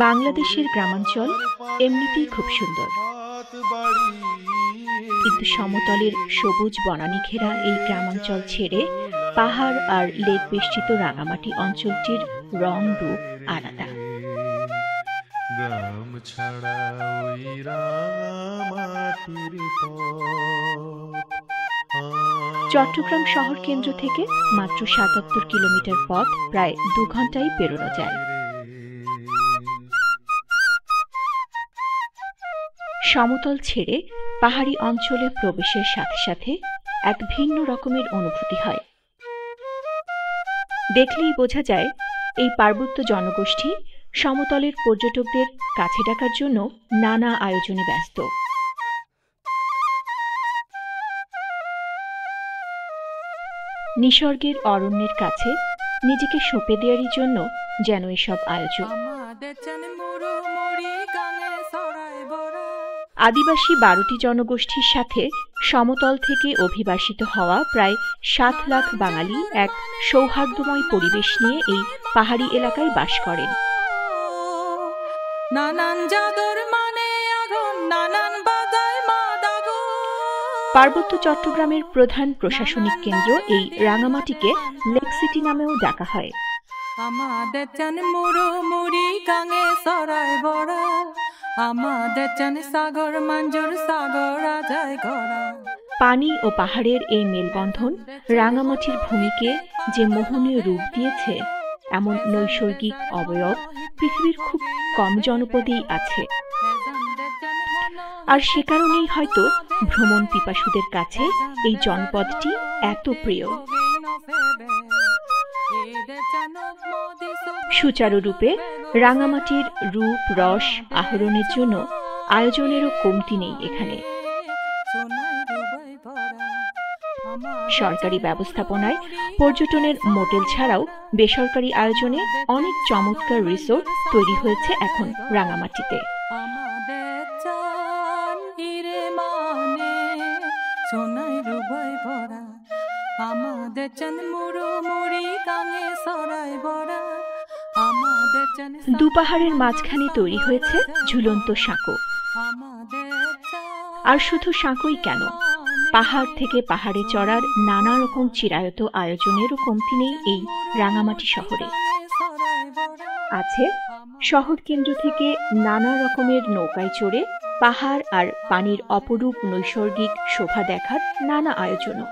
বাংলাদেশের গ্রামাঞ্চল এমনিতেই খুব সুন্দর, কিন্তু সমতলের সবুজ বনানী ঘেরা এই গ্রামাঞ্চল ছেড়ে পাহাড় আর লেক বেষ্টিত রাঙামাটি অঞ্চলটির রং রূপ আলাদা। চট্টগ্রাম শহর কেন্দ্র থেকে মাত্র ৭৭ কিলোমিটার পথ প্রায় ২ ঘন্টায় পেরোনো যায়। সমতল ছেড়ে পাহাড়ি অঞ্চলে প্রবেশের সাথে সাথে এক ভিন্ন রকমের অনুভূতি হয়। দেখলেই বোঝা যায় এই পার্বত্য জনগোষ্ঠী সমতলের পর্যটকদের কাছে ডাকার জন্য নানা আয়োজনে ব্যস্ত। নিসর্গের অরণ্যের কাছে নিজেকে সঁপে দেওয়ারই জন্য যেন এসব আয়োজন। আদিবাসী ১২টি জনগোষ্ঠীর সাথে সমতল থেকে অভিবাসিত হওয়া প্রায় ৭ লাখ বাঙালি এক সৌহার্দ্যময় পরিবেশ নিয়ে এই পাহাড়ি এলাকায় বাস করেন। পার্বত্য চট্টগ্রামের প্রধান প্রশাসনিক কেন্দ্র এই রাঙামাটিকে লেক সিটি নামেও ডাকা হয়। পানি ও পাহাড়ের এই মেলবন্ধন রাঙামাটির ভূমিকে যে মোহনীয় রূপ দিয়েছে, এমন নৈসর্গিক অবয়ব পৃথিবীর খুব কম জনপদেই আছে। আর সে কারণেই হয়তো ভ্রমণ পিপাসুদের কাছে এই জনপদটি এত প্রিয়। সুচারুরূপে রাঙামাটির রূপ রস আহরণের জন্য আয়োজনেরও কমতি নেই এখানে। সরকারি ব্যবস্থাপনায় পর্যটনের মোটেল ছাড়াও বেসরকারি আয়োজনে অনেক চমৎকার রিসোর্ট তৈরি হয়েছে এখন রাঙামাটিতে। দুপাহাড়ের মাঝখানে তৈরি হয়েছে ঝুলন্ত সাঁকো। আর শুধু সাঁকোই কেন, পাহাড় থেকে পাহাড়ে চড়ার নানা রকম চিরায়ত আয়োজনেরও কমতি নেই এই রাঙামাটি শহরে। আছে শহর কেন্দ্র থেকে নানা রকমের নৌকায় চড়ে পাহাড় আর পানির অপরূপ নৈসর্গিক শোভা দেখার নানা আয়োজনও।